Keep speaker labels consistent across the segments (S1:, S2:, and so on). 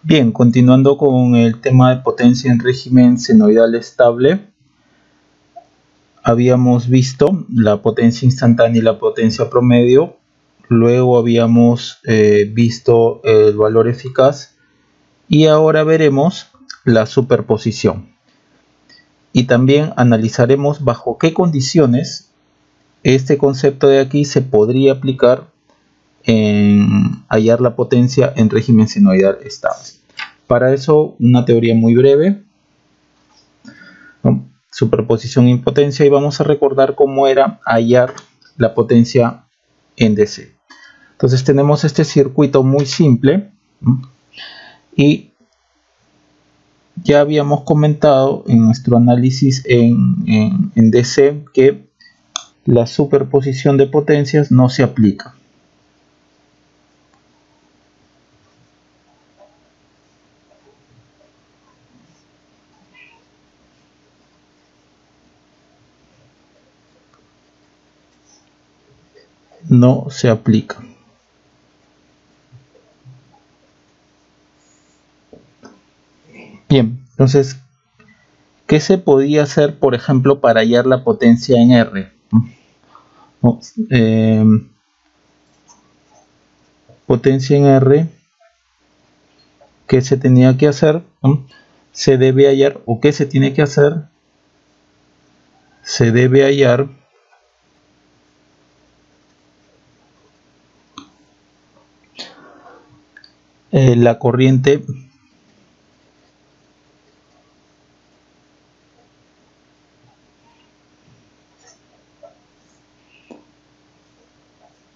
S1: Bien, continuando con el tema de potencia en régimen senoidal estable, habíamos visto la potencia instantánea y la potencia promedio, luego habíamos visto el valor eficaz y ahora veremos la superposición. Y también analizaremos bajo qué condiciones este concepto de aquí se podría aplicar en hallar la potencia en régimen senoidal estable. Para eso, una teoría muy breve, ¿no? Superposición y potencia, y vamos a recordar cómo era hallar la potencia en DC. Entonces tenemos este circuito muy simple, ¿no? Y ya habíamos comentado en nuestro análisis en DC que la superposición de potencias no se aplica. No se aplica. Bien, entonces, ¿qué se podía hacer, por ejemplo, para hallar la potencia en R? Potencia en R, ¿qué se tenía que hacer? Se debe hallar, o ¿qué se tiene que hacer? Se debe hallar la corriente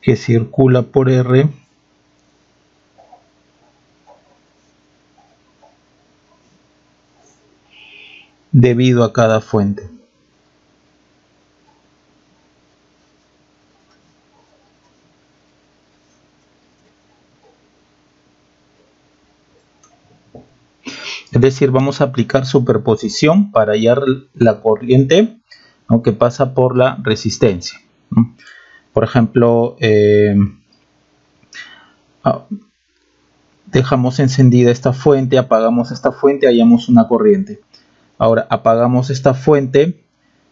S1: que circula por R debido a cada fuente. Es decir, vamos a aplicar superposición para hallar la corriente, ¿no?, que pasa por la resistencia, ¿no? Por ejemplo, dejamos encendida esta fuente, apagamos esta fuente, hallamos una corriente. Ahora apagamos esta fuente,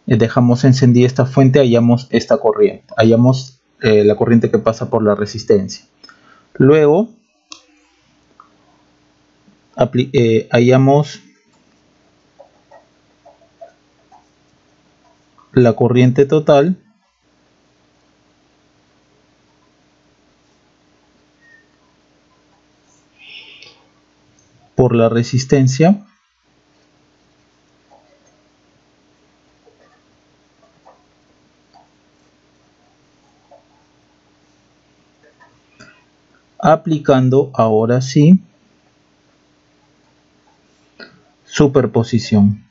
S1: dejamos encendida esta fuente, hallamos esta corriente, hallamos la corriente que pasa por la resistencia. Luego hallamos la corriente total por la resistencia aplicando ahora sí superposición.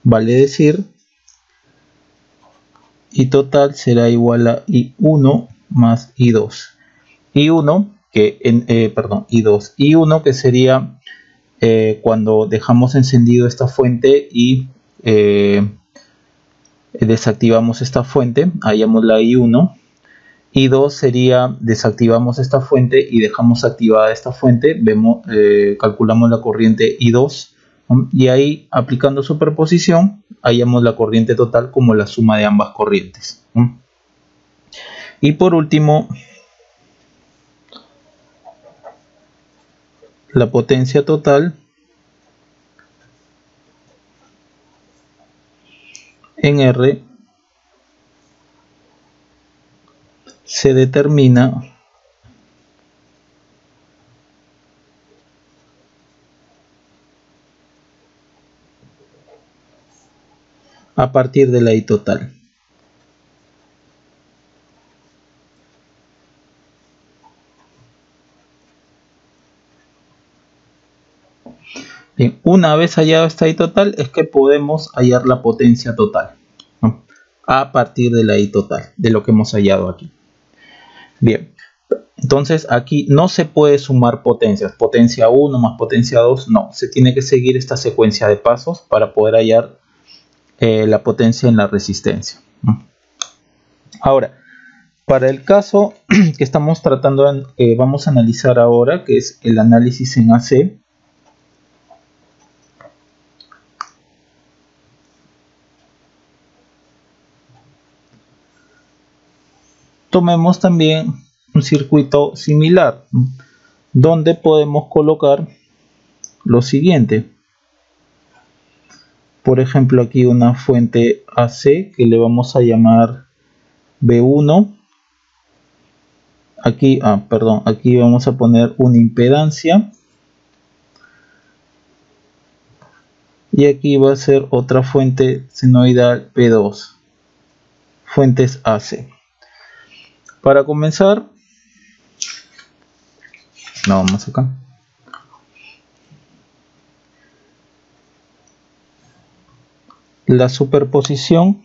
S1: Vale decir, I total será igual a I1 más I2. I1 que sería cuando dejamos encendido esta fuente y desactivamos esta fuente, hallamos la I1. I2 sería desactivamos esta fuente y dejamos activada esta fuente, calculamos la corriente I2, ¿no? Y ahí, aplicando superposición, hallamos la corriente total como la suma de ambas corrientes, ¿no? Y por último, la potencia total en R se determina a partir de la I total. Bien, una vez hallado esta I total es que podemos hallar la potencia total, ¿no?, a partir de la I total, de lo que hemos hallado aquí. Bien, entonces aquí no se puede sumar potencias, potencia 1 más potencia 2, no, se tiene que seguir esta secuencia de pasos para poder hallar la potencia en la resistencia, ¿no? Ahora, Para el caso que estamos tratando, vamos a analizar ahora, que es el análisis en AC, tomemos también un circuito similar, donde podemos colocar lo siguiente. Por ejemplo, aquí una fuente AC que le vamos a llamar B1. Aquí, aquí vamos a poner una impedancia. Y aquí va a ser otra fuente senoidal P2. Fuentes AC. Para comenzar, vamos acá. La superposición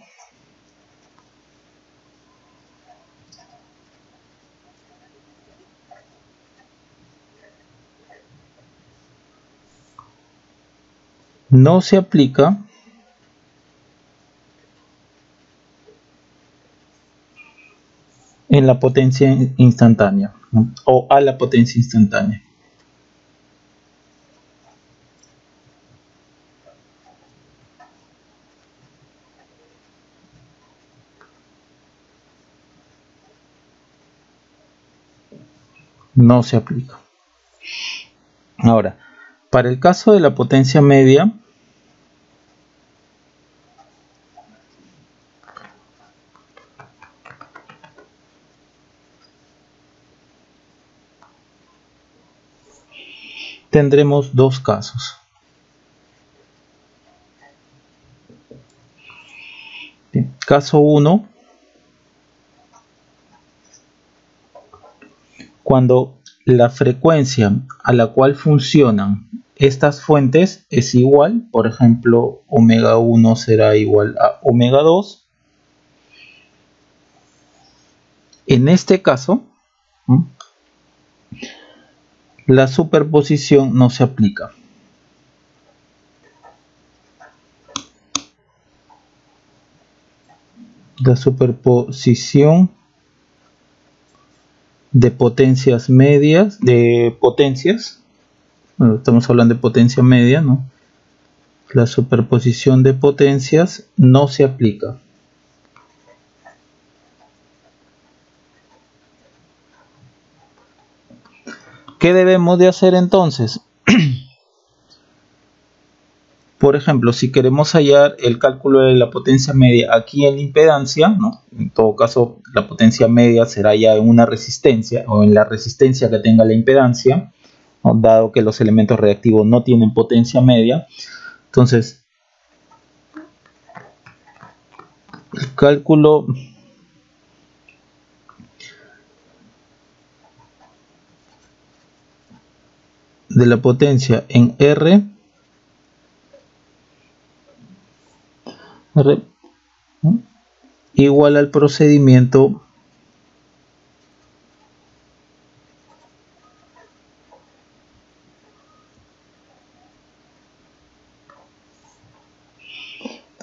S1: no se aplica en la potencia instantánea, ¿no? O a la potencia instantánea. No se aplica. Ahora, para el caso de la potencia media, tendremos dos casos. Bien, caso 1, cuando la frecuencia a la cual funcionan estas fuentes es igual, por ejemplo, omega 1 será igual a omega 2. En este caso, la superposición no se aplica. La superposición de potencias medias, bueno, estamos hablando de potencia media, ¿no? La superposición de potencias no se aplica. ¿Qué debemos de hacer entonces? Por ejemplo, si queremos hallar el cálculo de la potencia media aquí en la impedancia, ¿no? En todo caso, la potencia media será ya en una resistencia o en la resistencia que tenga la impedancia, ¿no? Dado que los elementos reactivos no tienen potencia media. Entonces, el cálculo de la potencia en R igual al procedimiento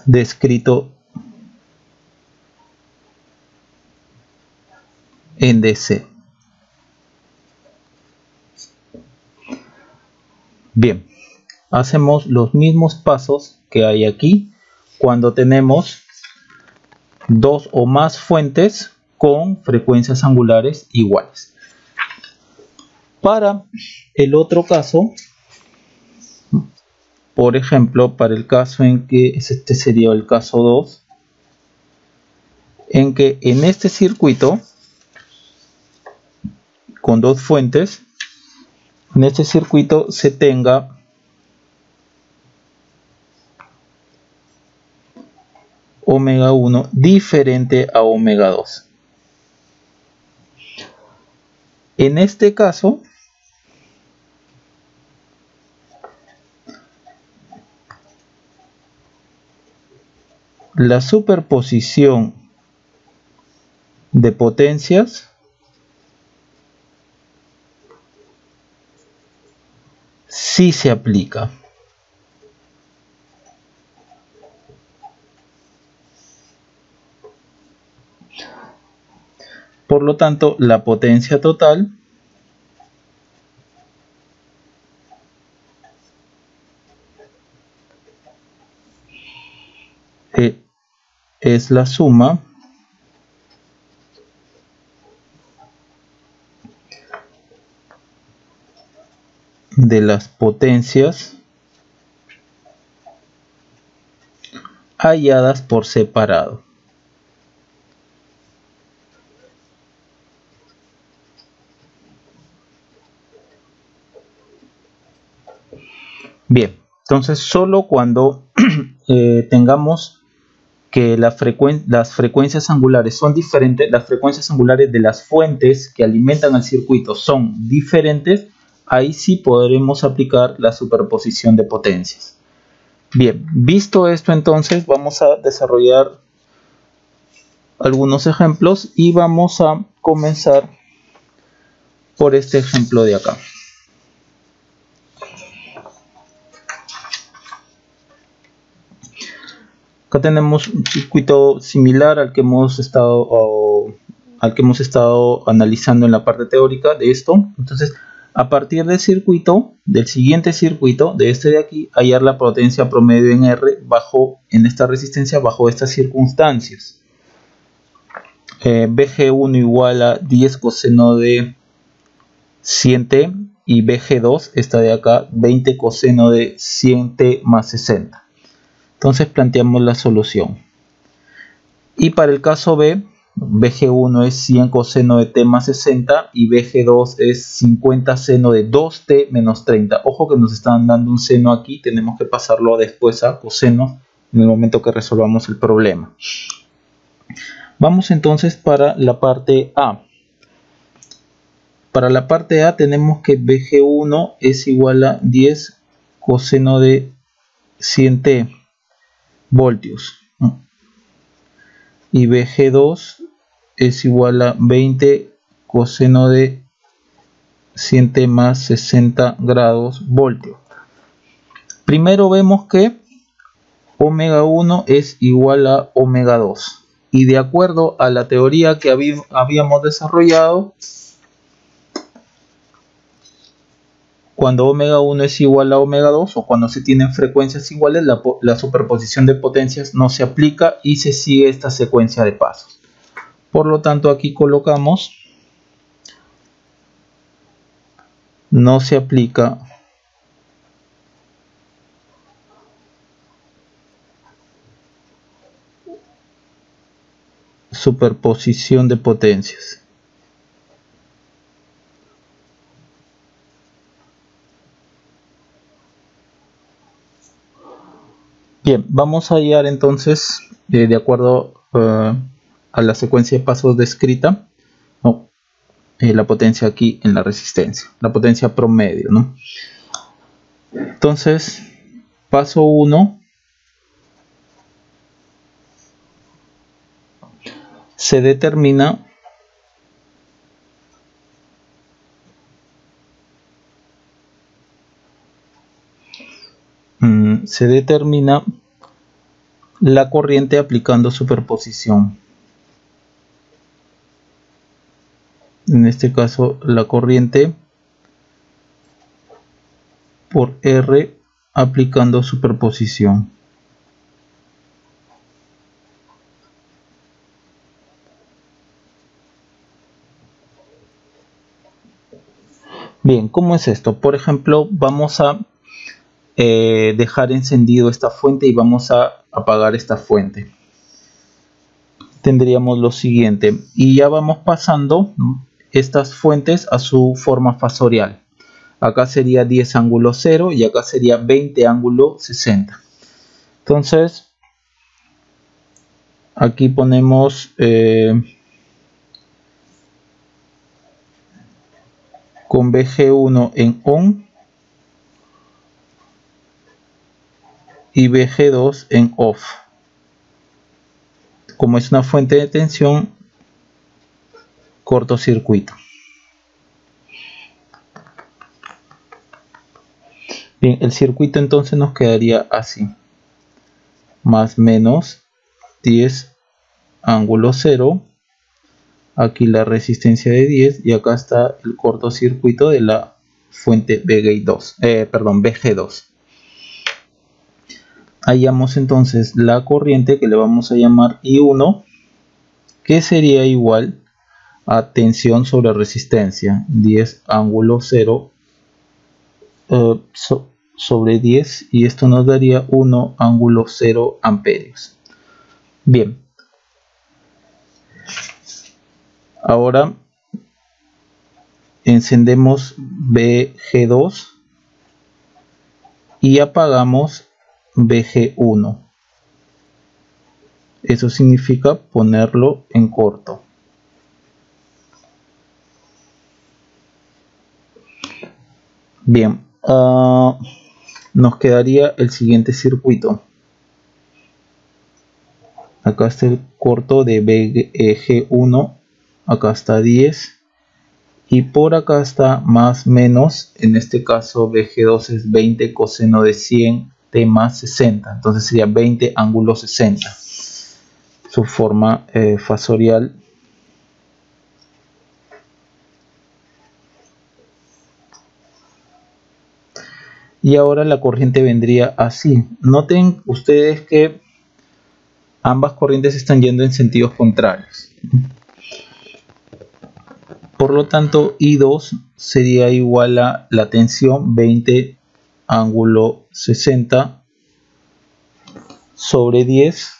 S1: descrito en DC. Bien, hacemos los mismos pasos que hay aquí cuando tenemos dos o más fuentes con frecuencias angulares iguales. Para el otro caso, por ejemplo, para el caso en que este sería el caso 2, en que en este circuito con dos fuentes, en este circuito se tenga omega 1 diferente a omega 2. En este caso, la superposición de potencias sí se aplica. Por lo tanto, la potencia total es la suma de las potencias halladas por separado. Bien, entonces solo cuando tengamos que las frecuencias angulares son diferentes, las frecuencias angulares de las fuentes que alimentan el circuito son diferentes, ahí sí podremos aplicar la superposición de potencias. Bien, visto esto, entonces vamos a desarrollar algunos ejemplos y vamos a comenzar por este ejemplo de acá. Acá tenemos un circuito similar al que hemos estado analizando en la parte teórica de esto. Entonces, a partir del circuito, del siguiente circuito, de este de aquí, hallar la potencia promedio en R en esta resistencia bajo estas circunstancias. BG1 igual a 10 coseno de 100t y BG2, esta de acá, 20 coseno de 100t más 60. Entonces planteamos la solución. Y para el caso B, BG1 es 100 coseno de t más 60 y BG2 es 50 seno de 2t menos 30. Ojo que nos están dando un seno aquí, tenemos que pasarlo después a coseno en el momento que resolvamos el problema. Vamos entonces para la parte A. Para la parte A tenemos que BG1 es igual a 10 coseno de 100t voltios y BG2 es igual a 20 coseno de 100t más 60 grados voltios. Primero vemos que omega 1 es igual a omega 2 y de acuerdo a la teoría que habíamos desarrollado, cuando omega 1 es igual a omega 2 o cuando se tienen frecuencias iguales, la superposición de potencias no se aplica y se sigue esta secuencia de pasos. Por lo tanto, aquí colocamos no se aplica superposición de potencias. Bien, vamos a hallar entonces, de acuerdo a la secuencia de pasos descrita, la potencia aquí en la resistencia, la potencia promedio, ¿no? Entonces, paso 1, se determina la corriente aplicando superposición. En este caso, la corriente por R aplicando superposición. Bien, ¿cómo es esto? Por ejemplo, vamos a dejar encendido esta fuente y vamos a apagar esta fuente. Tendríamos lo siguiente y ya vamos pasando estas fuentes a su forma fasorial. Acá sería 10 ángulo 0 y acá sería 20 ángulo 60. Entonces aquí ponemos con BG1 en ON y BG2 en OFF. Como es una fuente de tensión, cortocircuito. Bien, el circuito entonces nos quedaría así. Más menos 10 ángulo 0 aquí la resistencia de 10 y acá está el cortocircuito de la fuente VG2. Hallamos entonces la corriente que le vamos a llamar I1, que sería igual a tensión sobre resistencia, 10 ángulo 0 sobre 10, y esto nos daría 1 ángulo 0 amperios. Bien, ahora encendemos VG2 y apagamos VG1. Eso significa ponerlo en corto. Bien, nos quedaría el siguiente circuito. Acá está el corto de VG1, acá está 10 y por acá está más menos. En este caso VG2 es 20 coseno de 100 t más 60, entonces sería 20 ángulo 60 su forma fasorial. Y ahora la corriente vendría así. Noten ustedes que ambas corrientes están yendo en sentidos contrarios. Por lo tanto, I2 sería igual a la tensión 20 ángulo 60 sobre 10.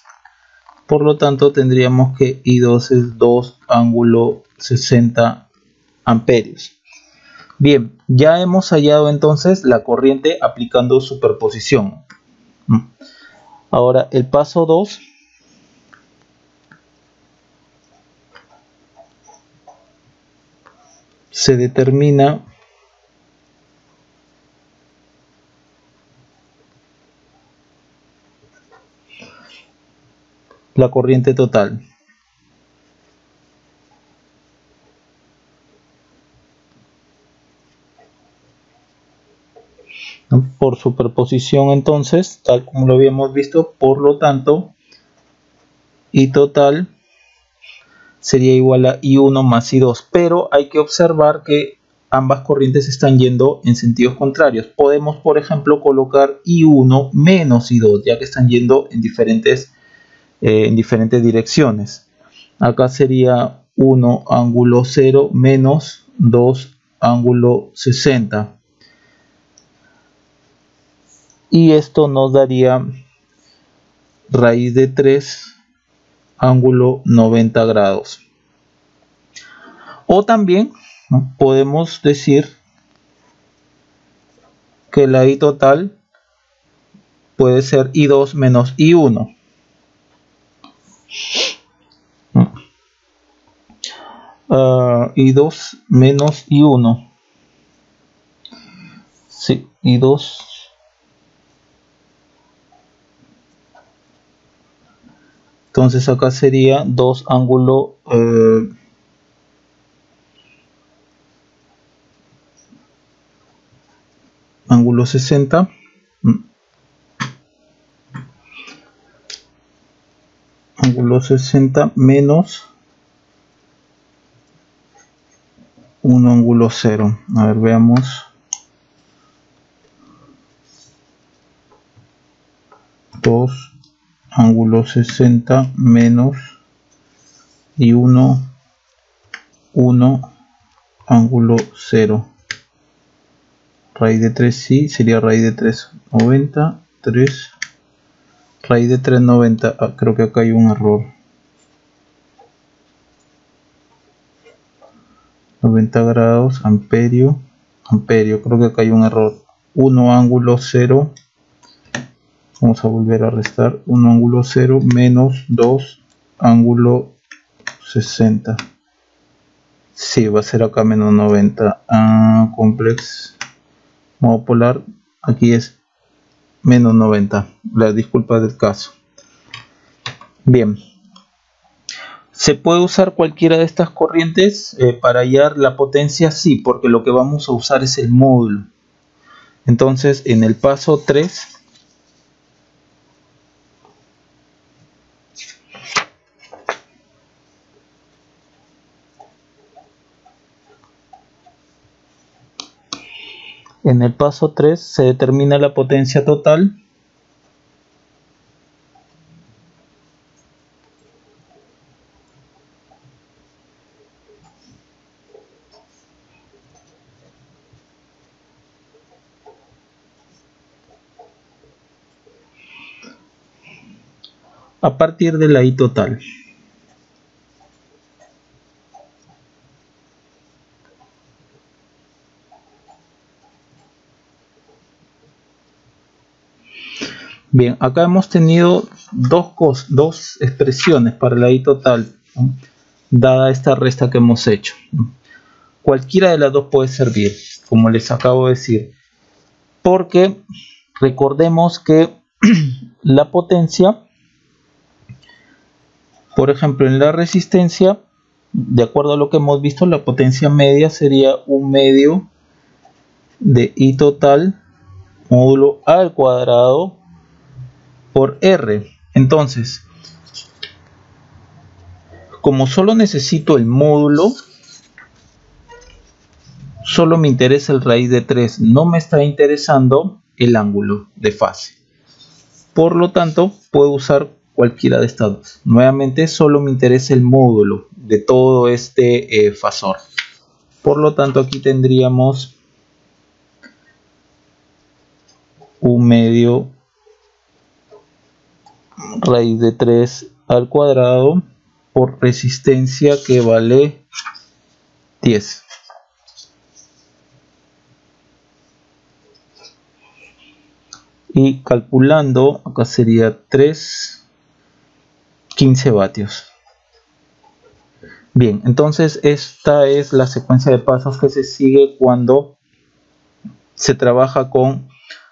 S1: Por lo tanto, tendríamos que I2 es 2 ángulo 60 amperios. Bien, ya hemos hallado entonces la corriente aplicando superposición. Ahora el paso 2 se determina la corriente total. Por superposición, entonces, tal como lo habíamos visto, por lo tanto, I total sería igual a I1 más I2, pero hay que observar que ambas corrientes están yendo en sentidos contrarios. Podemos, por ejemplo, colocar I1 menos I2, ya que están yendo en diferentes direcciones. Acá sería 1 ángulo 0 menos 2 ángulo 60. Y esto nos daría raíz de 3 ángulo 90 grados. O también podemos decir que la I total puede ser I2 menos I1. I2 menos I1. Sí, I2 entonces acá sería 2 ángulo ángulo 60 ángulo 60 menos 1 ángulo 0. A ver, veamos. Dos ángulo 60 menos y 1 ángulo 0. Raíz de 3 sí, sería raíz de 3 90, 3 raíz de 3 90. Creo que acá hay un error. 90 grados, amperio, creo que acá hay un error. 1 ángulo 0. Vamos a volver a restar 1 ángulo 0 menos 2 ángulo 60. Sí, va a ser acá menos 90. Complex modo polar, aquí es menos 90. La disculpa del caso. Bien. ¿Se puede usar cualquiera de estas corrientes para hallar la potencia? Sí, porque lo que vamos a usar es el módulo. Entonces, en el paso 3, En el paso 3 se determina la potencia total a partir de la I total. Bien, acá hemos tenido dos expresiones para la I total, ¿no?, dada esta resta que hemos hecho, ¿no? Cualquiera de las dos puede servir, como les acabo de decir, porque recordemos que la potencia, por ejemplo, en la resistencia, de acuerdo a lo que hemos visto, la potencia media sería 1/2 de I total módulo A al cuadrado por R. Entonces, como solo necesito el módulo, solo me interesa el raíz de 3, no me está interesando el ángulo de fase. Por lo tanto, puedo usar cualquiera de estas dos. Nuevamente, solo me interesa el módulo de todo este fasor. Por lo tanto, aquí tendríamos 1/2 raíz de 3 al cuadrado por resistencia, que vale 10. Y calculando, acá sería 15 vatios. Bien, entonces esta es la secuencia de pasos que se sigue cuando se trabaja con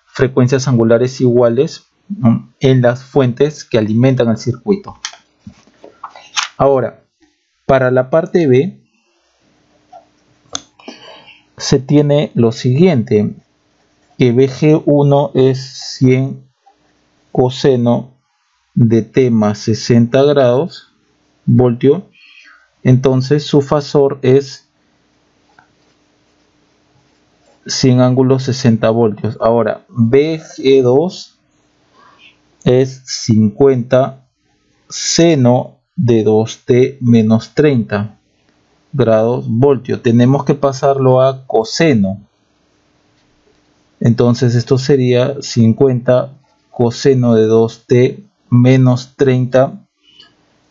S1: frecuencias angulares iguales, ¿no?, en las fuentes que alimentan el circuito. Ahora, para la parte B se tiene lo siguiente, que BG1 es 100 coseno de T más 60 grados voltio, entonces su fasor es 100 ángulos 60 voltios. Ahora, BG2 es 50 seno de 2T menos 30 grados voltio. Tenemos que pasarlo a coseno. Entonces esto sería 50 coseno de 2T menos 30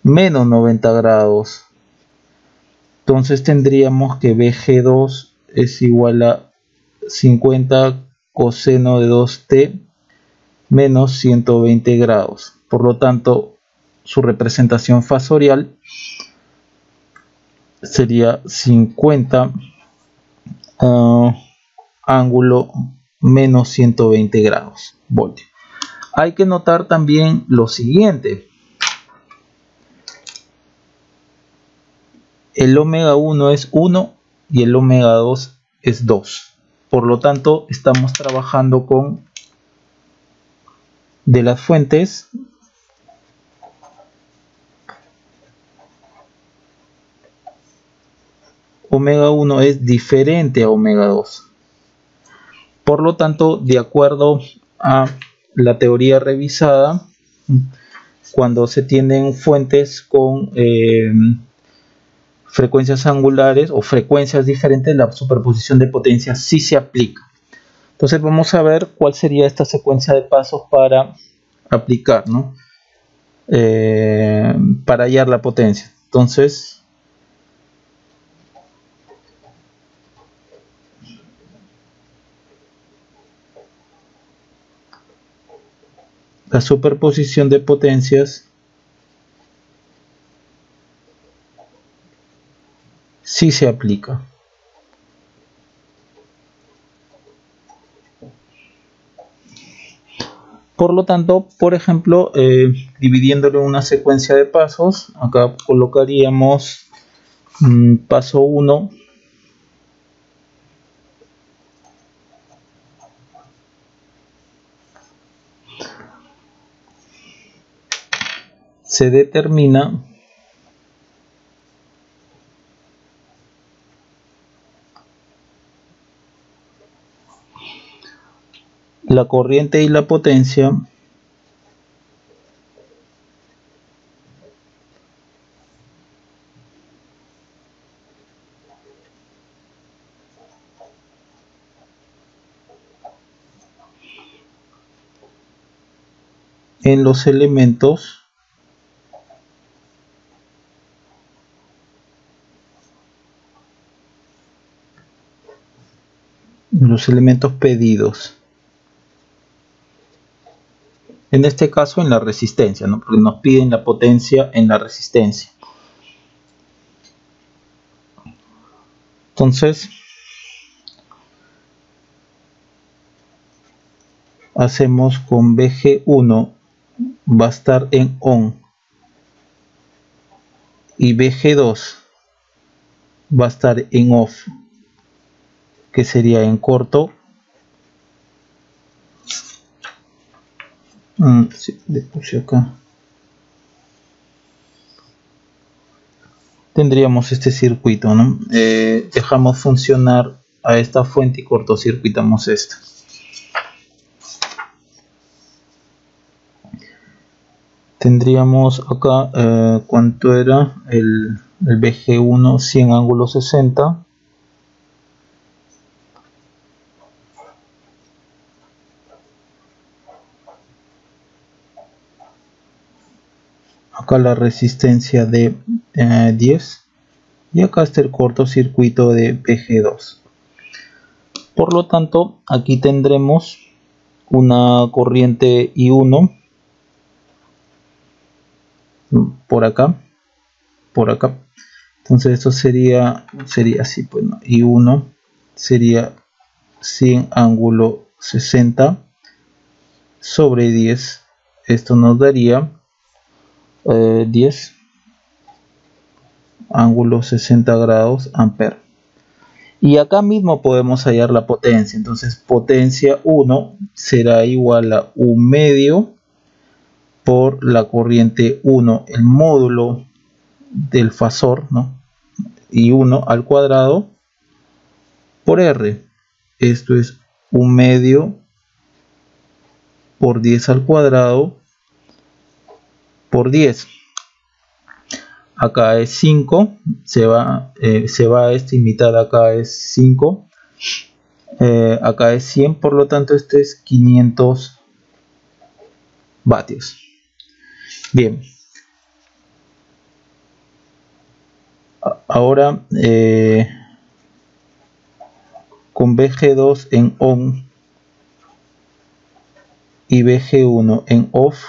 S1: menos 90 grados. Entonces tendríamos que BG2 es igual a 50 coseno de 2T menos 120 grados. Por lo tanto, su representación fasorial sería 50 ángulo menos 120 grados voltio. Hay que notar también lo siguiente: el omega 1 es 1 y el omega 2 es 2. Por lo tanto, estamos trabajando con de las fuentes omega 1 es diferente a omega 2. Por lo tanto, de acuerdo a la teoría revisada, cuando se tienen fuentes con frecuencias angulares o frecuencias diferentes, la superposición de potencias sí se aplica. Entonces vamos a ver cuál sería esta secuencia de pasos para aplicar, ¿no?, para hallar la potencia. Entonces, la superposición de potencias sí se aplica. Por lo tanto, por ejemplo, dividiéndolo en una secuencia de pasos, acá colocaríamos paso 1, se determina la corriente y la potencia en los elementos pedidos. En este caso en la resistencia, ¿no? Porque nos piden la potencia en la resistencia. Entonces hacemos con BG1 va a estar en on y BG2 va a estar en off, que sería en corto. Sí, le puse acá. Tendríamos este circuito, ¿no? Dejamos funcionar a esta fuente y cortocircuitamos esta. Tendríamos acá, ¿cuánto era? El BG1, 100 ángulo 60. Acá la resistencia de 10 y acá está el cortocircuito de BG2. Por lo tanto, aquí tendremos una corriente I1 por acá. Entonces esto sería así, pues, ¿no? I1 sería 100 ángulo 60 sobre 10. Esto nos daría 10 ángulo 60 grados ampere. Y acá mismo podemos hallar la potencia. Entonces potencia 1 será igual a 1/2 por la corriente 1, el módulo del fasor, ¿no? Y 1 al cuadrado por R. Esto es 1/2 por 10 al cuadrado por 10. Acá es 5, se va a esta mitad, acá es 5, acá es 100, por lo tanto este es 500 vatios. Bien, ahora con BG2 en on y BG1 en off,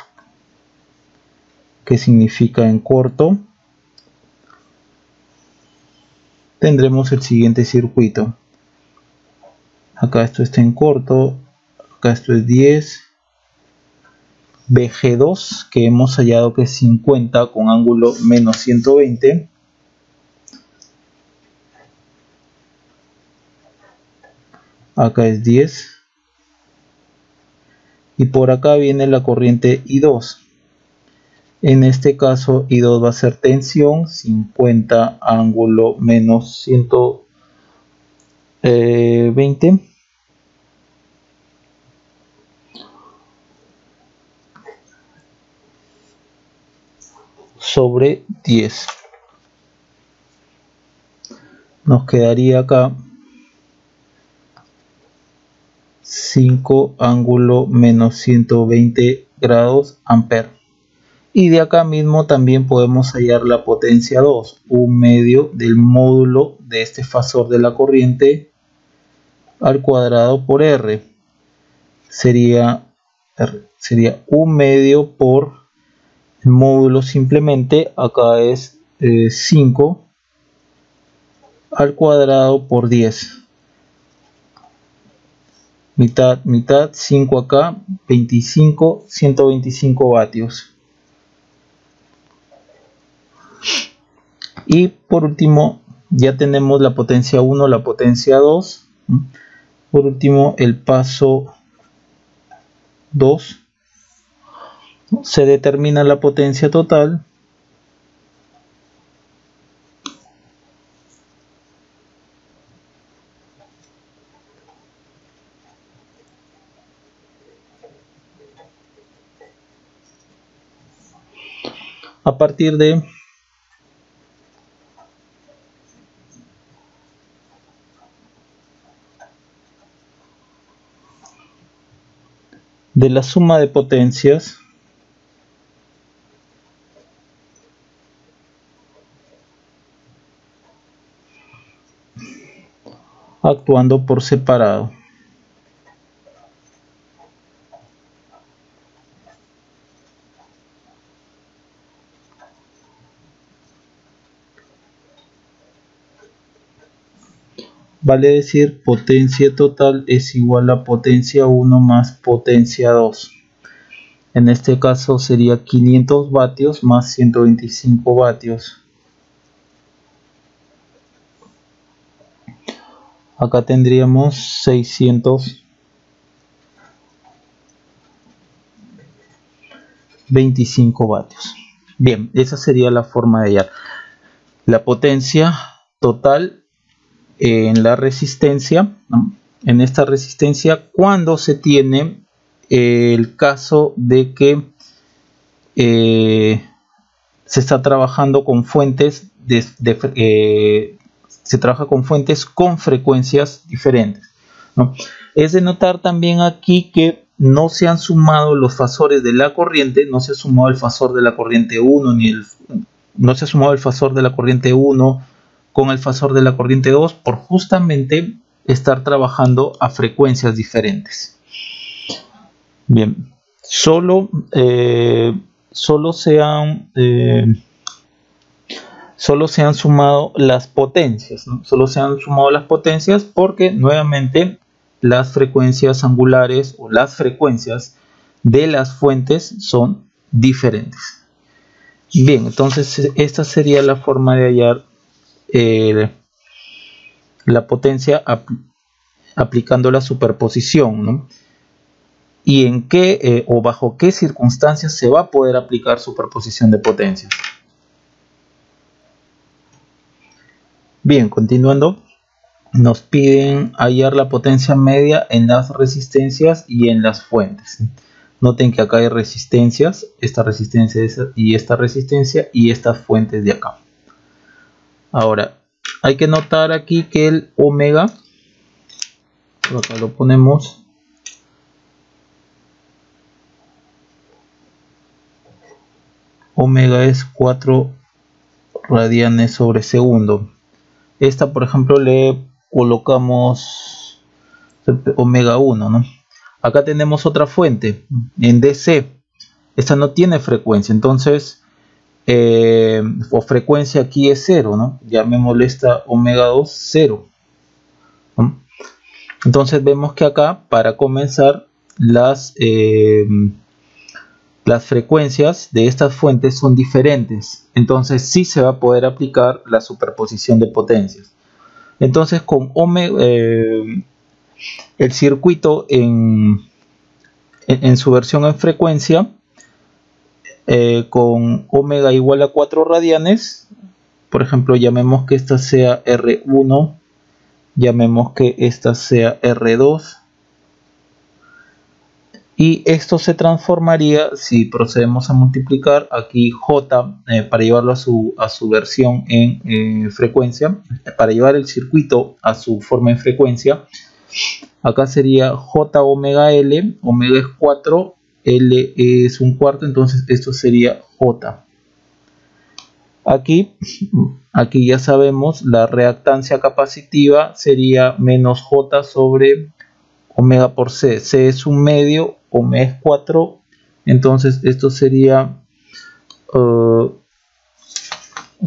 S1: que significa en corto, tendremos el siguiente circuito. Acá esto está en corto, acá esto es 10, BG2 que hemos hallado que es 50 con ángulo menos 120, acá es 10 y por acá viene la corriente I2. En este caso I2 va a ser tensión 50 ángulo menos 120 sobre 10. Nos quedaría acá 5 ángulo menos 120 grados ampere. Y de acá mismo también podemos hallar la potencia 2, 1/2 del módulo de este fasor de la corriente al cuadrado por R. Sería 1/2 por el módulo, simplemente acá es 5 al cuadrado por 10. Mitad, 5 acá, 25, 125 vatios. Y por último, ya tenemos la potencia 1, la potencia 2. Por último, el paso 2. Se determina la potencia total. a partir de la suma de potencias actuando por separado. Vale decir, potencia total es igual a potencia 1 más potencia 2. En este caso sería 500 vatios más 125 vatios. Acá tendríamos 625 vatios. Bien, esa sería la forma de hallar la potencia total en la resistencia, ¿no? En esta resistencia, cuando se tiene el caso de que se está trabajando con fuentes se trabaja con fuentes con frecuencias diferentes, ¿no? Es de notar también aquí que no se han sumado los fasores de la corriente, no se ha sumado el fasor de la corriente 1 no se ha sumado el fasor de la corriente 1 con el fasor de la corriente 2 por justamente estar trabajando a frecuencias diferentes. Bien, solo se han sumado las potencias, ¿no? Solo se han sumado las potencias porque nuevamente las frecuencias angulares o las frecuencias de las fuentes son diferentes. Bien, entonces esta sería la forma de hallar la potencia aplicando la superposición, ¿no? Y en qué o bajo qué circunstancias se va a poder aplicar superposición de potencias. Bien, continuando, nos piden hallar la potencia media en las resistencias y en las fuentes. Noten que acá hay resistencias, esta resistencia y esta resistencia y estas fuentes de acá. Ahora, hay que notar aquí que el omega, por acá lo ponemos, omega es 4 radianes sobre segundo. Esta, por ejemplo, le colocamos omega 1, ¿no? Acá tenemos otra fuente en DC. Esta no tiene frecuencia, entonces o frecuencia aquí es 0, ¿no? Llamémosle esta omega 2 0, ¿no? Entonces vemos que acá, para comenzar, las frecuencias de estas fuentes son diferentes, entonces sí se va a poder aplicar la superposición de potencias. Entonces con omega, el circuito en su versión en frecuencia, con omega igual a 4 radianes, por ejemplo, llamemos que esta sea R1, llamemos que esta sea R2, y esto se transformaría, si procedemos a multiplicar aquí J, para llevarlo a su versión en frecuencia, para llevar el circuito a su forma en frecuencia, acá sería J omega L, omega es 4, L es un cuarto, entonces esto sería J. Aquí ya sabemos, la reactancia capacitiva sería menos J sobre omega por C. C es un medio, omega es 4, entonces esto sería, vamos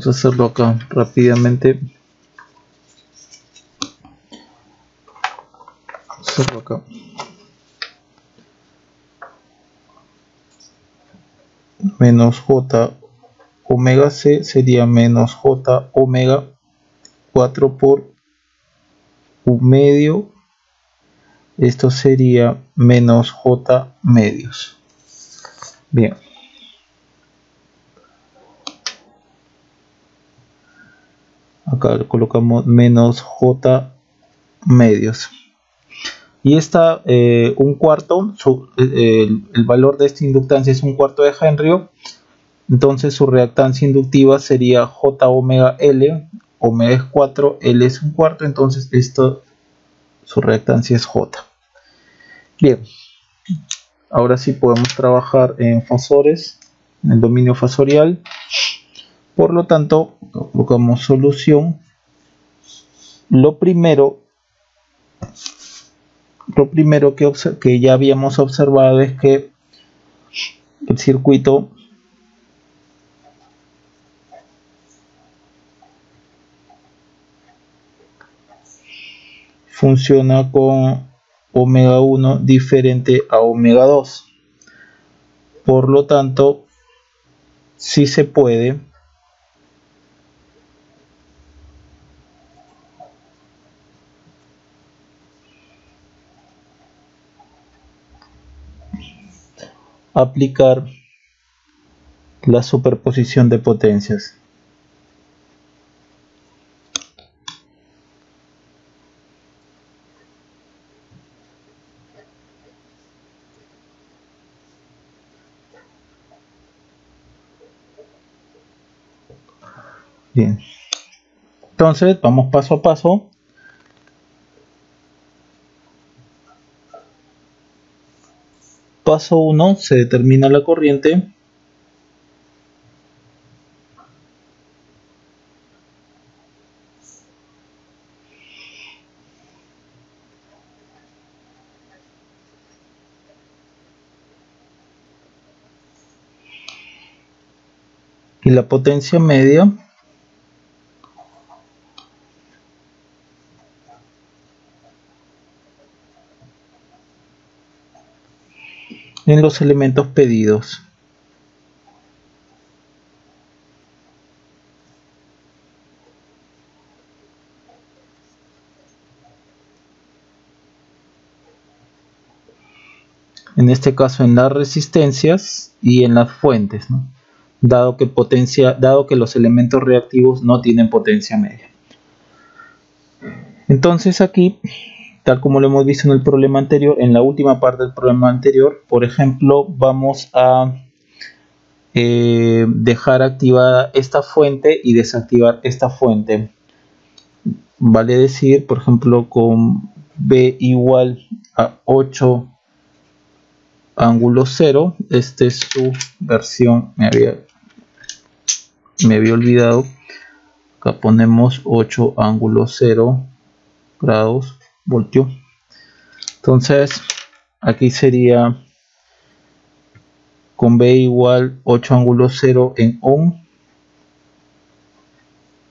S1: a hacerlo acá rápidamente. Hacerlo acá. Menos J omega C sería menos J omega 4 por un medio. Esto sería menos J medios. Bien. Acá colocamos menos J medios. Y esta, un cuarto, el valor de esta inductancia es un cuarto de Henry. Entonces su reactancia inductiva sería J omega L, omega es 4, L es un cuarto, entonces esto, su reactancia es J. Bien, ahora sí podemos trabajar en fasores, en el dominio fasorial. Por lo tanto, colocamos solución. Lo primero que ya habíamos observado es que el circuito funciona con omega 1 diferente a omega 2. Por lo tanto, sí se puede aplicar la superposición de potencias. Bien, entonces vamos paso a paso. Paso 1, se determina la corriente. Y la potencia media en los elementos pedidos. En este caso en las resistencias y en las fuentes, ¿no? dado que los elementos reactivos no tienen potencia media. Entonces aquí, tal como lo hemos visto en el problema anterior, en la última parte del problema anterior, por ejemplo, vamos a dejar activada esta fuente y desactivar esta fuente. Vale decir, por ejemplo, con B igual a 8 ángulo 0, esta es su versión, me había olvidado. Acá ponemos 8 ángulo 0 grados voltio. Entonces aquí sería con B igual 8 ángulo 0 en on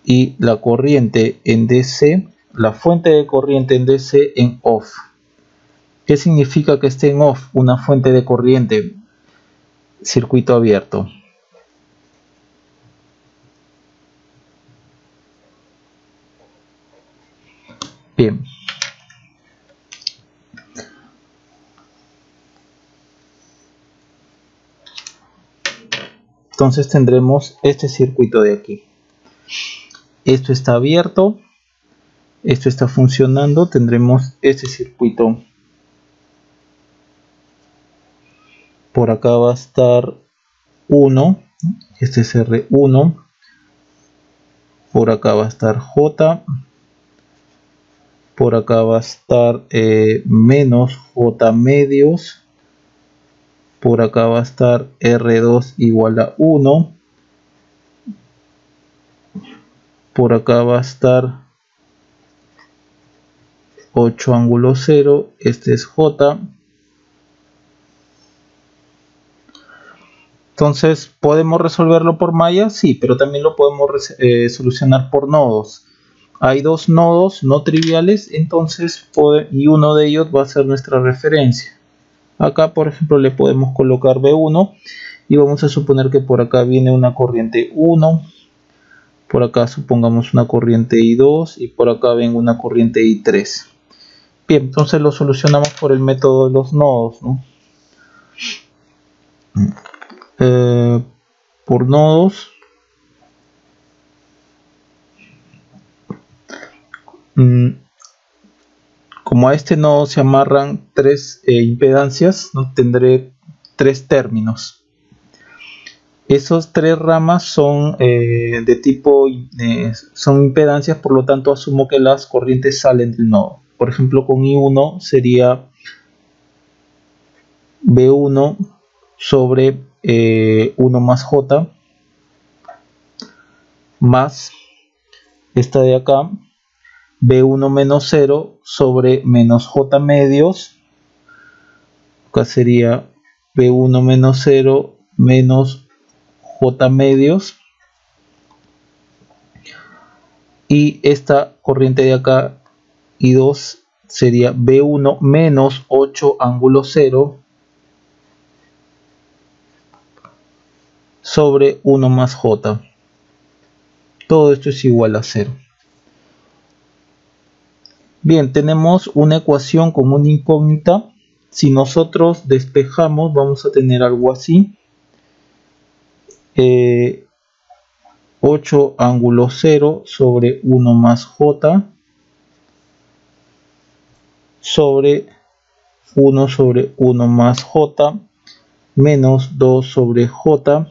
S1: y la corriente en DC, la fuente de corriente en DC en off. ¿Qué significa que esté en off? Una fuente de corriente, circuito abierto. Bien. Entonces tendremos este circuito de aquí. Esto está abierto, esto está funcionando, tendremos este circuito. Por acá va a estar 1, este es R1, por acá va a estar J, por acá va a estar menos J medios, por acá va a estar R2 igual a 1, por acá va a estar 8 ángulo 0, este es J. Entonces, ¿podemos resolverlo por malla? Sí, pero también lo podemos solucionar por nodos. Hay dos nodos no triviales, entonces y uno de ellos va a ser nuestra referencia. Acá, por ejemplo, le podemos colocar B1 y vamos a suponer que por acá viene una corriente 1, por acá supongamos una corriente I2 y por acá venga una corriente I3. Bien, entonces lo solucionamos por el método de los nodos, ¿no? Por nodos, como a este nodo se amarran tres impedancias, ¿no? Tendré tres términos. Esos tres ramas son de tipo, son impedancias, por lo tanto asumo que las corrientes salen del nodo. Por ejemplo, con I1 sería B1 sobre 1 más J, más esta de acá, B1 menos 0 sobre menos J medios. Acá sería B1 menos 0 menos J medios. Y esta corriente de acá, I2, sería B1 menos 8 ángulo 0 sobre 1 más J. Todo esto es igual a 0. Bien, tenemos una ecuación con una incógnita. Si nosotros despejamos, vamos a tener algo así. 8 ángulo 0 sobre 1 más J sobre 1 sobre 1 más J menos 2 sobre J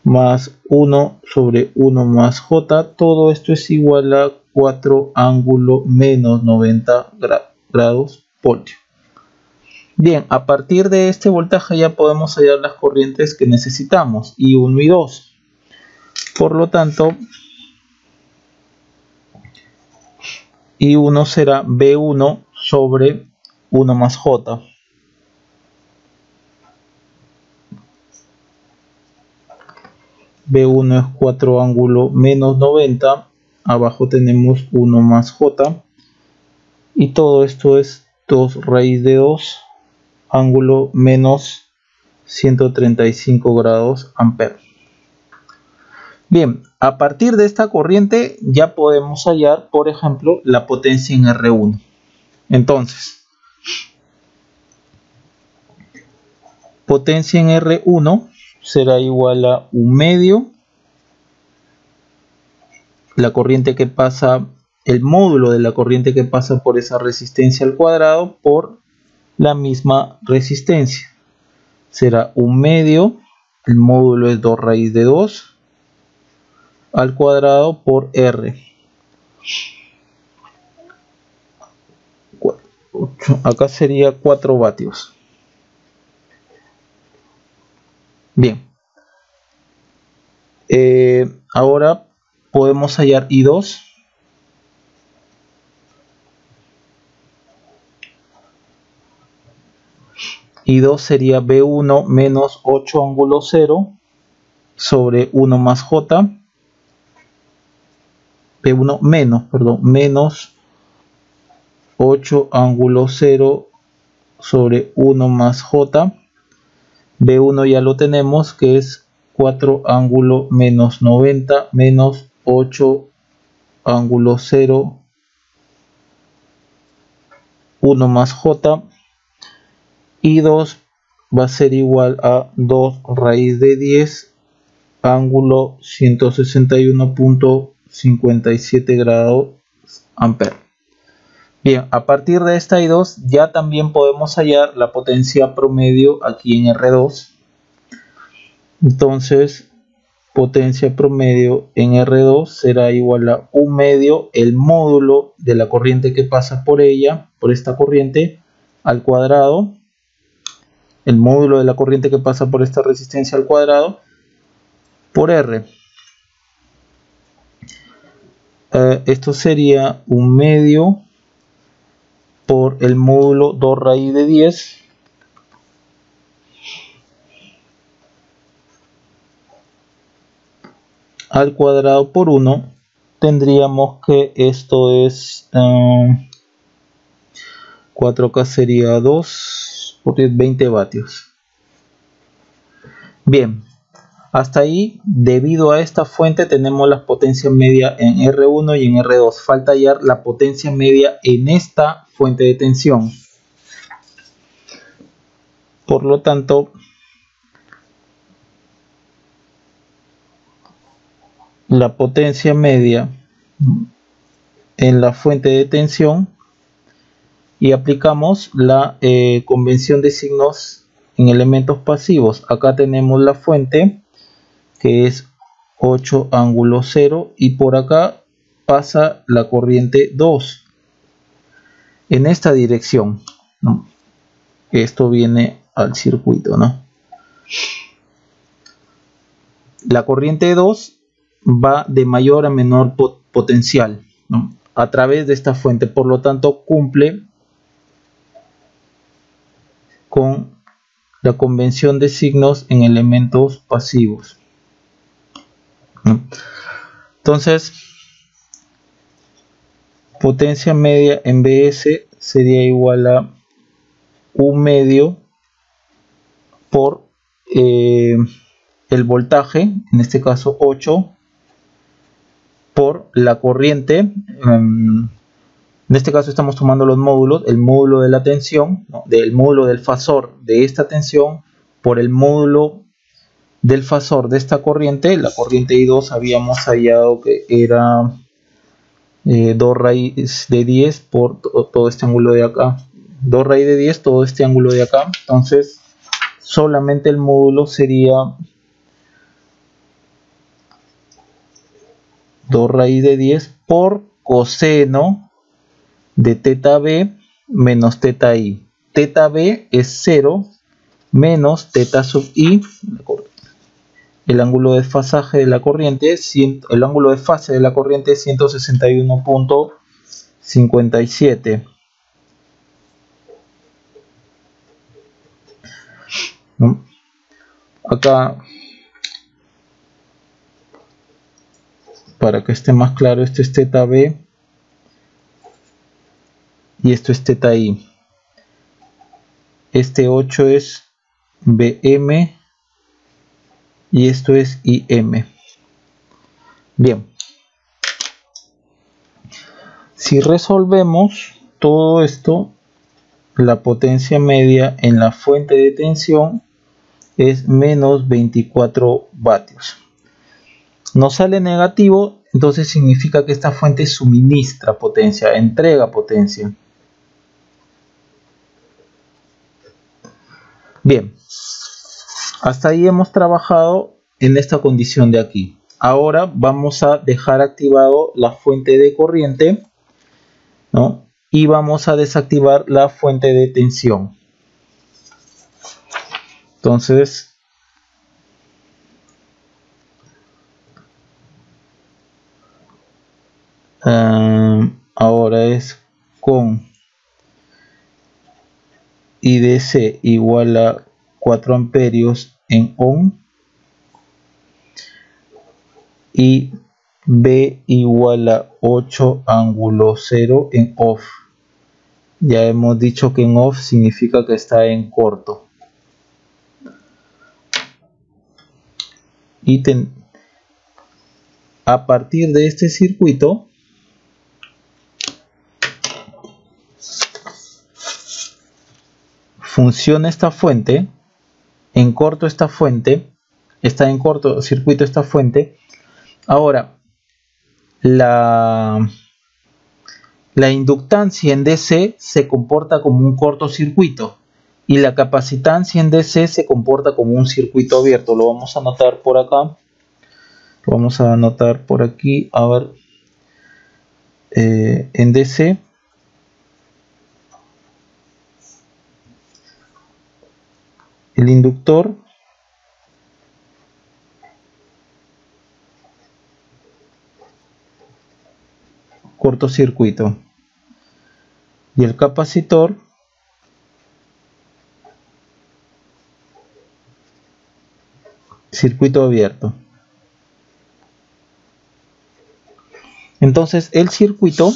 S1: más 1 sobre 1 más J. Todo esto es igual a 4 ángulo menos 90 grados voltio. Bien, a partir de este voltaje ya podemos hallar las corrientes que necesitamos, I1 y 2. Por lo tanto, I1 será B1 sobre 1 más J. B1 es 4 ángulo menos 90. Abajo tenemos 1 más J. Y todo esto es 2 raíz de 2 ángulo menos 135 grados ampere. Bien, a partir de esta corriente ya podemos hallar, por ejemplo, la potencia en R1. Entonces, potencia en R1 será igual a 1 medio la corriente que pasa, el módulo de la corriente que pasa por esa resistencia al cuadrado por la misma resistencia. Será 1 medio, el módulo es 2 raíz de 2 al cuadrado por R. Acá sería 4 vatios. Bien. Ahora podemos hallar I2. I2 sería B1 menos 8 ángulo 0 sobre 1 más J. B1 menos, perdón, menos 8 ángulo 0 sobre 1 más J. B1 ya lo tenemos, que es 4 ángulo menos 90 menos 8 ángulo 0 1 más J. Y 2 va a ser igual a 2 raíz de 10 ángulo 161.57 grados ampere. Bien, a partir de esta I2 ya también podemos hallar la potencia promedio aquí en R2. Entonces, potencia promedio en R2 será igual a 1 medio el módulo de la corriente que pasa por ella, por esta corriente, al cuadrado. El módulo de la corriente que pasa por esta resistencia al cuadrado por R. Esto sería 1 medio por el módulo 2 raíz de 10 al cuadrado por 1. Tendríamos que esto es 4K sería 2 porque es 20 vatios. Bien, hasta ahí, debido a esta fuente, tenemos las potencias medias en R1 y en R2. Falta hallar la potencia media en esta fuente de tensión. Por lo tanto, la potencia media en la fuente de tensión, y aplicamos la convención de signos en elementos pasivos. Acá tenemos la fuente que es 8 ángulo 0, y por acá pasa la corriente 2 en esta dirección, ¿no? Esto viene al circuito, ¿no? La corriente 2 va de mayor a menor potencial, ¿no?, a través de esta fuente, por lo tanto cumple con la convención de signos en elementos pasivos, ¿no? Entonces, potencia media en Bs sería igual a U medio por el voltaje, en este caso 8, por la corriente. En este caso estamos tomando los módulos, el módulo de la tensión, ¿no?, del módulo del fasor de esta tensión por el módulo del fasor de esta corriente. La corriente I2 habíamos hallado que era 2 raíz de 10 por todo este ángulo de acá, 2 raíz de 10 todo este ángulo de acá. Entonces solamente el módulo sería 2 raíz de 10 por coseno de teta b menos teta i. Teta b es 0 menos teta sub i, el ángulo de desfasaje de la corriente, el ángulo de fase de la corriente es 161.57. ¿No? Acá, para que esté más claro, esto es teta b y esto es teta i. Este 8 es bm y esto es im. Bien, si resolvemos todo esto, la potencia media en la fuente de tensión es menos 24 vatios. Nos sale negativo, entonces significa que esta fuente suministra potencia, entrega potencia. Bien, hasta ahí hemos trabajado en esta condición de aquí. Ahora vamos a dejar activado la fuente de corriente, ¿no?, y vamos a desactivar la fuente de tensión. Entonces, ahora es con IDC igual a 4 amperios en on y B igual a 8 ángulo 0 en off. Ya hemos dicho que en off significa que está en corto. Y a partir de este circuito funciona esta fuente, en corto esta fuente, está en corto circuito esta fuente. Ahora, la inductancia en DC se comporta como un cortocircuito y la capacitancia en DC se comporta como un circuito abierto. Lo vamos a anotar por acá, lo vamos a anotar por aquí. A ver, en DC el inductor cortocircuito y el capacitor circuito abierto. Entonces el circuito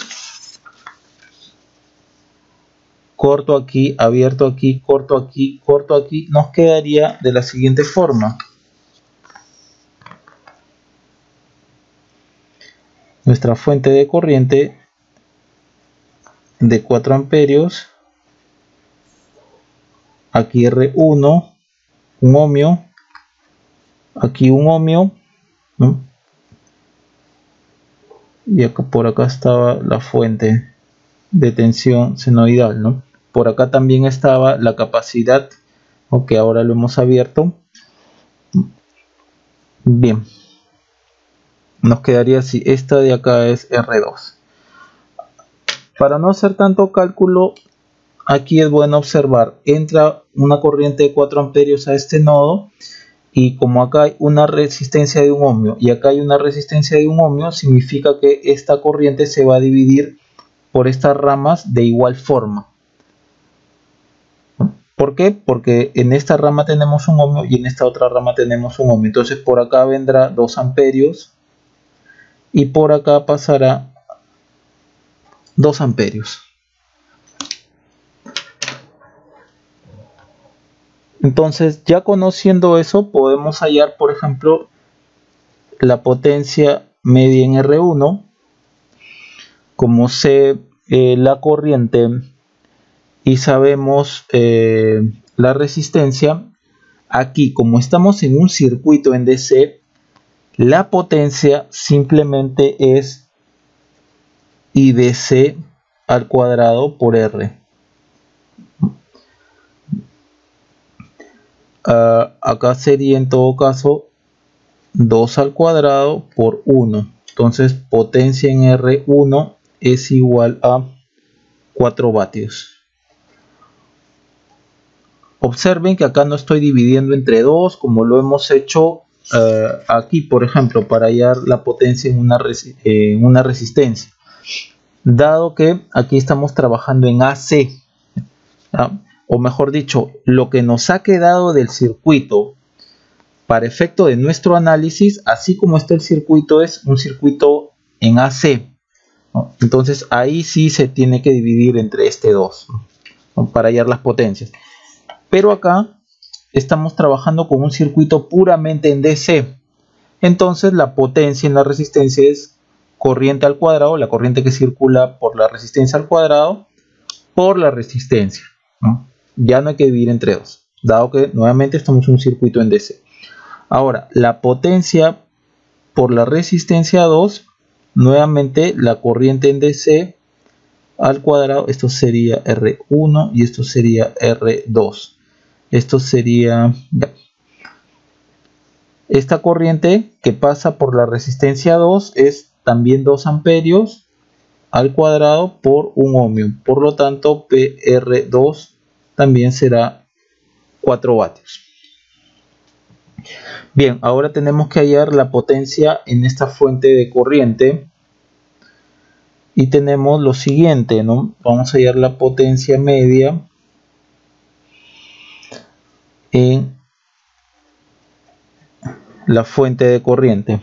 S1: corto aquí, abierto aquí, corto aquí, corto aquí, nos quedaría de la siguiente forma. Nuestra fuente de corriente de 4 amperios, aquí R1, un ohmio, aquí un ohmio, ¿no?, y acá, por acá estaba la fuente de tensión senoidal, ¿no? Por acá también estaba la capacidad, que ahora lo hemos abierto, Bien, nos quedaría así. Esta de acá es R2. Para no hacer tanto cálculo, aquí es bueno observar, entra una corriente de 4 amperios a este nodo, y como acá hay una resistencia de 1 ohmio y acá hay una resistencia de 1 ohmio, significa que esta corriente se va a dividir por estas ramas de igual forma. ¿Por qué? Porque en esta rama tenemos 1 ohmio y en esta otra rama tenemos 1 ohmio. Entonces por acá vendrá 2 amperios y por acá pasará 2 amperios. Entonces, ya conociendo eso, podemos hallar, por ejemplo, la potencia media en R1. Como sé la corriente y sabemos la resistencia, aquí como estamos en un circuito en DC, la potencia simplemente es IDC al cuadrado por R. Acá sería en todo caso 2 al cuadrado por 1. Entonces potencia en R1 es igual a 4 vatios. Observen que acá no estoy dividiendo entre 2 como lo hemos hecho aquí, por ejemplo, para hallar la potencia en una resistencia. Dado que aquí estamos trabajando en AC, ¿ya? O mejor dicho, lo que nos ha quedado del circuito para efecto de nuestro análisis, así como está el circuito, es un circuito en AC, ¿no? Entonces ahí sí se tiene que dividir entre este 2, ¿no? Para hallar las potencias. Pero acá estamos trabajando con un circuito puramente en DC. Entonces la potencia en la resistencia es corriente al cuadrado, la corriente que circula por la resistencia al cuadrado, por la resistencia, ¿no? Ya no hay que dividir entre 2, dado que nuevamente estamos en un circuito en DC. Ahora, la potencia por la resistencia 2, nuevamente la corriente en DC al cuadrado, esto sería R1 y esto sería R2. Esto sería esta corriente que pasa por la resistencia 2 es también 2 amperios al cuadrado por 1 ohmio. Por lo tanto, PR2 también será 4 vatios. Bien, ahora tenemos que hallar la potencia en esta fuente de corriente. Y tenemos lo siguiente, ¿no? Vamos a hallar la potencia media en la fuente de corriente.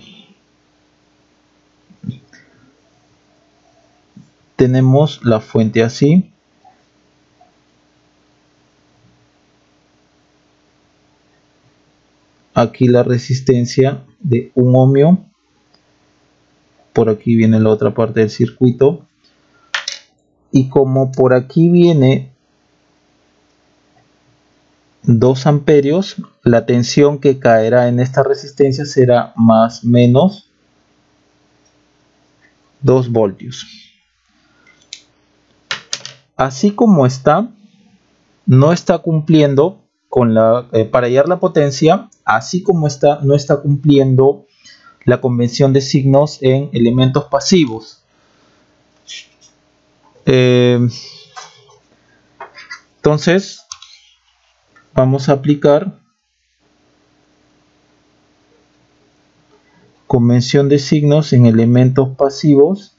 S1: Tenemos la fuente así. Aquí la resistencia de 1 ohmio. Por aquí viene la otra parte del circuito. Y como por aquí viene 2 amperios, la tensión que caerá en esta resistencia será más menos 2 voltios. Así como está, no está cumpliendo con para hallar la potencia, así como está, no está cumpliendo la convención de signos en elementos pasivos. Entonces vamos a aplicar convención de signos en elementos pasivos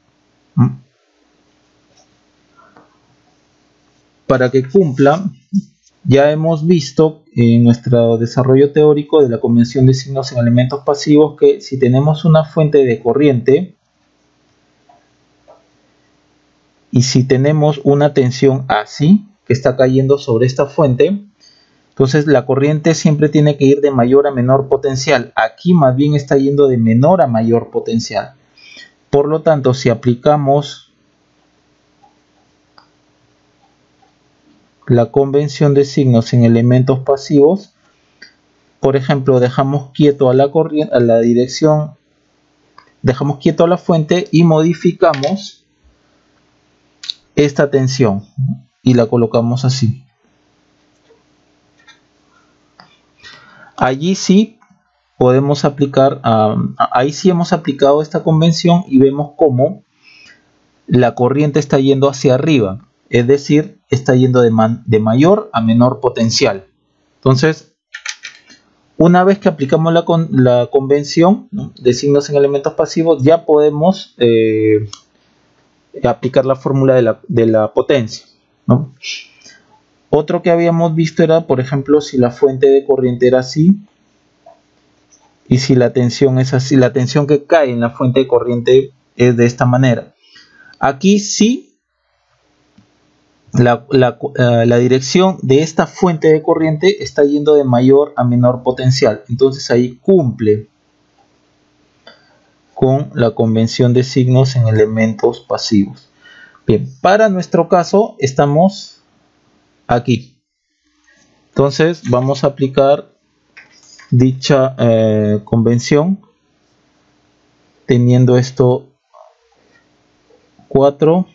S1: para que cumpla. Ya hemos visto en nuestro desarrollo teórico de la convención de signos en elementos pasivos que si tenemos una fuente de corriente y si tenemos una tensión así que está cayendo sobre esta fuente, entonces la corriente siempre tiene que ir de mayor a menor potencial. Aquí más bien está yendo de menor a mayor potencial. Por lo tanto, si aplicamos la convención de signos en elementos pasivos, por ejemplo, dejamos quieto a la corriente, a la dirección, dejamos quieto a la fuente y modificamos esta tensión y la colocamos así. Allí sí podemos aplicar, ahí sí hemos aplicado esta convención y vemos cómo la corriente está yendo hacia arriba, es decir, está yendo de mayor a menor potencial. Entonces, una vez que aplicamos la convención, ¿no?, de signos en elementos pasivos, ya podemos aplicar la fórmula de la potencia, ¿no? Otro que habíamos visto era, por ejemplo, si la fuente de corriente era así y si la tensión es así, la tensión que cae en la fuente de corriente es de esta manera. Aquí sí, la dirección de esta fuente de corriente está yendo de mayor a menor potencial. Entonces ahí cumple con la convención de signos en elementos pasivos. Bien, para nuestro caso estamos aquí. Entonces vamos a aplicar dicha convención teniendo esto 4.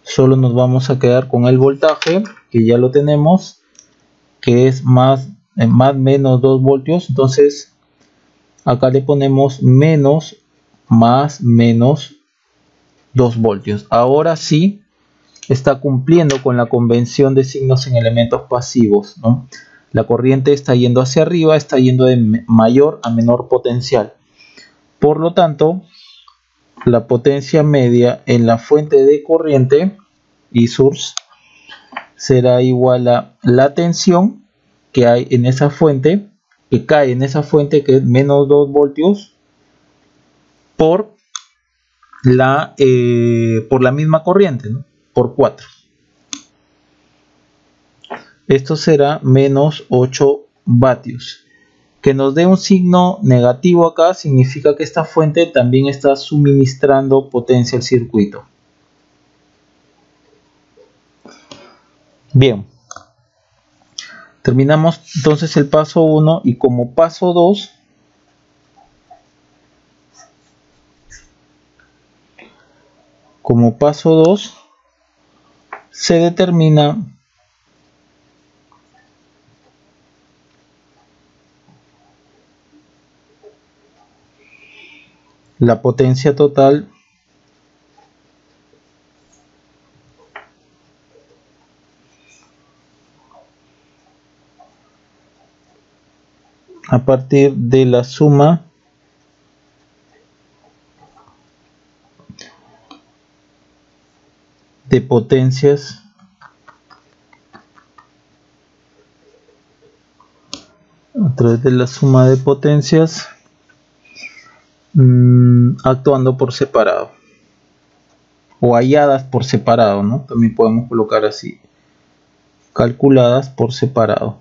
S1: Solo nos vamos a quedar con el voltaje, que ya lo tenemos, que es más menos 2 voltios. Entonces acá le ponemos menos más menos 2 voltios. Ahora sí está cumpliendo con la convención de signos en elementos pasivos, ¿no? La corriente está yendo hacia arriba, está yendo de mayor a menor potencial. Por lo tanto, la potencia media en la fuente de corriente y source será igual a la tensión que hay en esa fuente, que cae en esa fuente, que es menos 2 voltios por la misma corriente, ¿no?, por 4. Esto será menos 8 vatios. Que nos dé un signo negativo acá significa que esta fuente también está suministrando potencia al circuito. Bien, terminamos entonces el paso 1 y como paso 2 se determina la potencia total a partir de la suma de potencias actuando por separado o halladas por separado, ¿no? También podemos colocar así, calculadas por separado.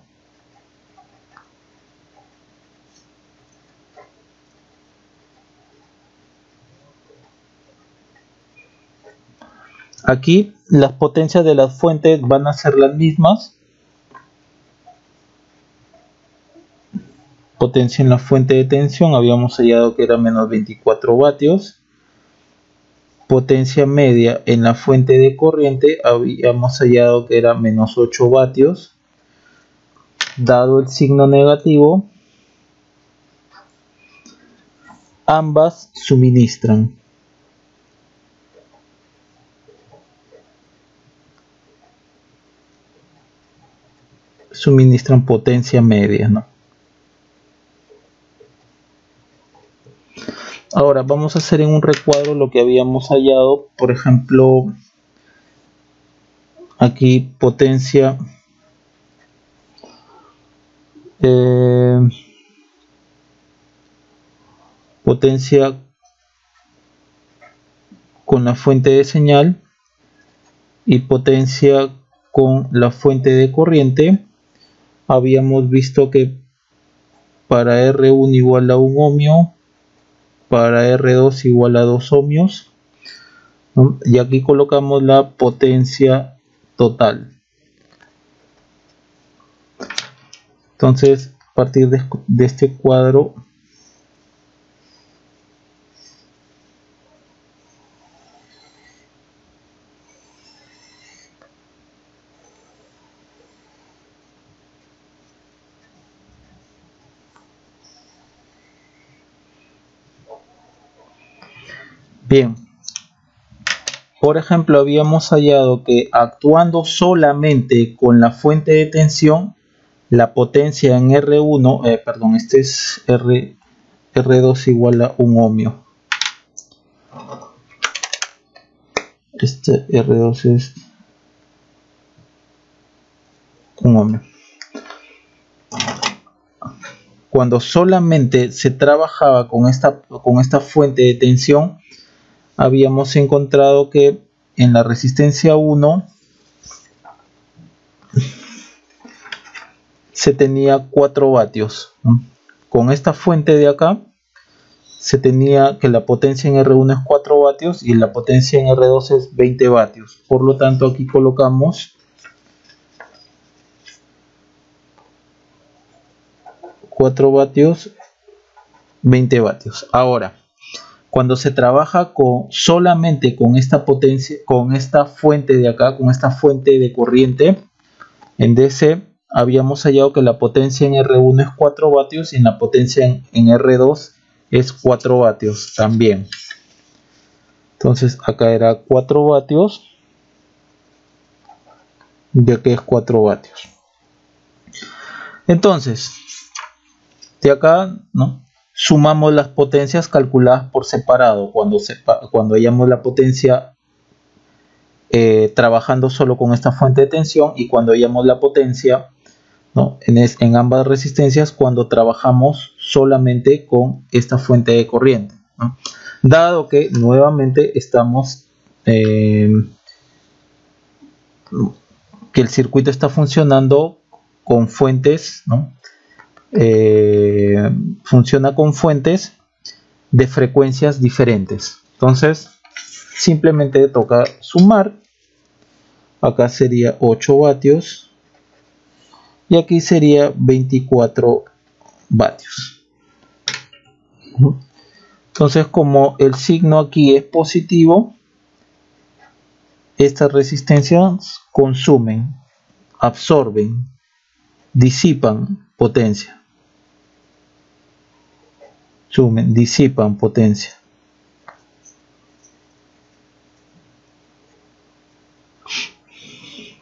S1: Aquí las potencias de las fuentes van a ser las mismas. Potencia en la fuente de tensión habíamos hallado que era menos 24 vatios. Potencia media en la fuente de corriente habíamos hallado que era menos 8 vatios. Dado el signo negativo, ambas suministran potencia media, ¿no? Ahora vamos a hacer en un recuadro lo que habíamos hallado. Por ejemplo, aquí potencia con la fuente de señal y potencia con la fuente de corriente. Habíamos visto que para R1 igual a 1 ohmio, para R2 igual a 2 ohmios, ¿no? Y aquí colocamos la potencia total. Entonces, a partir de este cuadro Bien, por ejemplo, habíamos hallado que actuando solamente con la fuente de tensión, la potencia en R1, perdón, este es R2 igual a 1 ohmio. Este R2 es 1 ohmio. Cuando solamente se trabajaba con esta fuente de tensión, habíamos encontrado que en la resistencia 1 se tenía 4 vatios. Con esta fuente de acá se tenía que la potencia en R1 es 4 vatios y la potencia en R2 es 20 vatios. Por lo tanto, aquí colocamos 4 vatios, 20 vatios. Ahora, cuando se trabaja solamente con esta potencia, con esta fuente de acá, con esta fuente de corriente en DC, habíamos hallado que la potencia en R1 es 4 vatios y en la potencia en R2 es 4 vatios también. Entonces acá era 4 vatios y aquí es 4 vatios. Entonces, de acá, ¿no?, sumamos las potencias calculadas por separado cuando hallamos la potencia trabajando solo con esta fuente de tensión y cuando hallamos la potencia, ¿no?, en ambas resistencias cuando trabajamos solamente con esta fuente de corriente, ¿no? Dado que nuevamente estamos que el circuito está funcionando con fuentes, ¿no?, funciona con fuentes de frecuencias diferentes. Entonces simplemente toca sumar. Acá sería 8 vatios y aquí sería 24 vatios. Entonces, como el signo aquí es positivo, estas resistencias consumen, absorben, disipan potencia. Disipan potencia.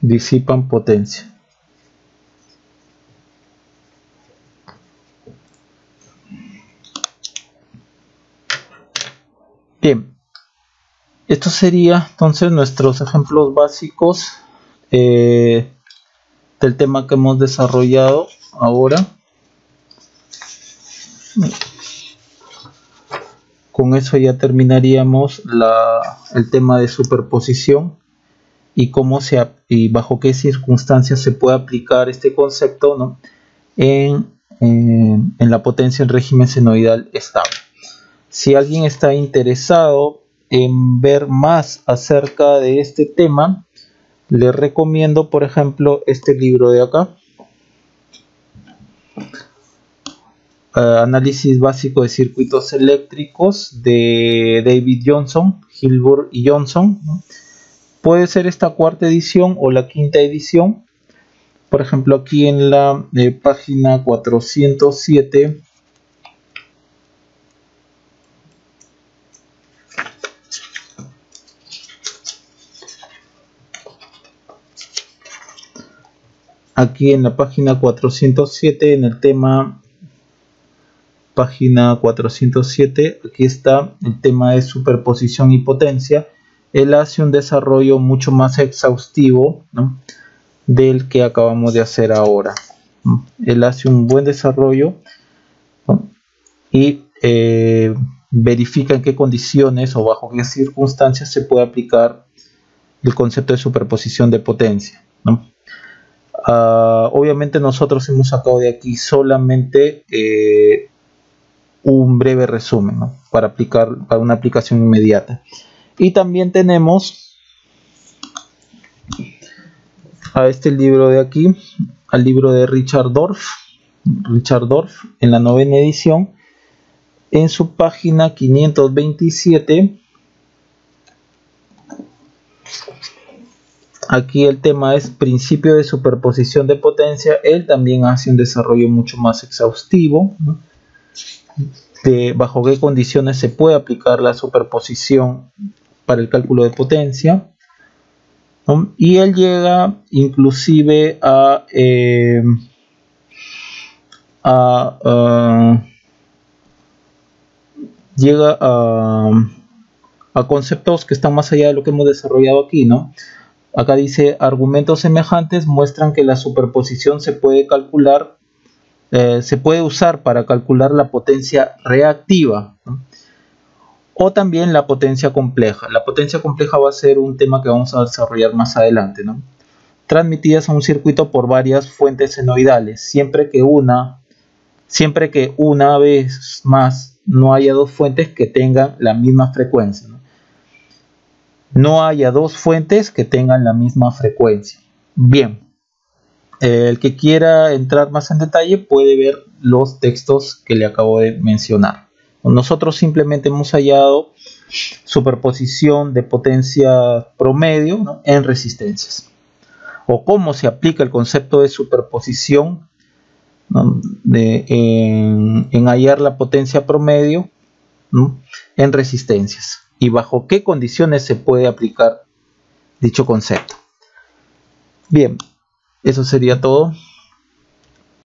S1: Disipan potencia. Bien, esto sería entonces nuestros ejemplos básicos del tema que hemos desarrollado ahora. Con eso ya terminaríamos el tema de superposición y bajo qué circunstancias se puede aplicar este concepto, ¿no?, en la potencia en régimen senoidal estable. Si alguien está interesado en ver más acerca de este tema, le recomiendo, por ejemplo, este libro de acá, Análisis básico de circuitos eléctricos, de David Johnson, Hilbert y Johnson. Puede ser esta cuarta edición o la quinta edición. Por ejemplo, aquí en la página 407 aquí en la página 407, en el tema página 407, aquí está el tema de superposición y potencia. Él hace un desarrollo mucho más exhaustivo, ¿no?, del que acabamos de hacer ahora, ¿no? Él hace un buen desarrollo, ¿no?, y verifica en qué condiciones o bajo qué circunstancias se puede aplicar el concepto de superposición de potencia, ¿no? Obviamente nosotros hemos sacado de aquí solamente un breve resumen, ¿no?, para una aplicación inmediata. Y también tenemos a este libro de aquí, al libro de Richard Dorf, en la 9ª edición, en su página 527. Aquí el tema es principio de superposición de potencia. Él también hace un desarrollo mucho más exhaustivo, ¿no?, de bajo qué condiciones se puede aplicar la superposición para el cálculo de potencia, ¿no? Y él llega inclusive a conceptos que están más allá de lo que hemos desarrollado aquí, ¿no? Acá dice, argumentos semejantes muestran que la superposición se puede calcular, se puede usar para calcular la potencia reactiva, ¿no? O también la potencia compleja. La potencia compleja va a ser un tema que vamos a desarrollar más adelante, ¿no? Transmitidas a un circuito por varias fuentes senoidales, siempre que una vez más no haya dos fuentes que tengan la misma frecuencia, ¿no? No haya dos fuentes que tengan la misma frecuencia. Bien, el que quiera entrar más en detalle puede ver los textos que le acabo de mencionar. Nosotros simplemente hemos hallado superposición de potencia promedio, ¿no?, en resistencias. O cómo se aplica el concepto de superposición, ¿no?, en hallar la potencia promedio, ¿no?, en resistencias. Y bajo qué condiciones se puede aplicar dicho concepto. Bien, eso sería todo.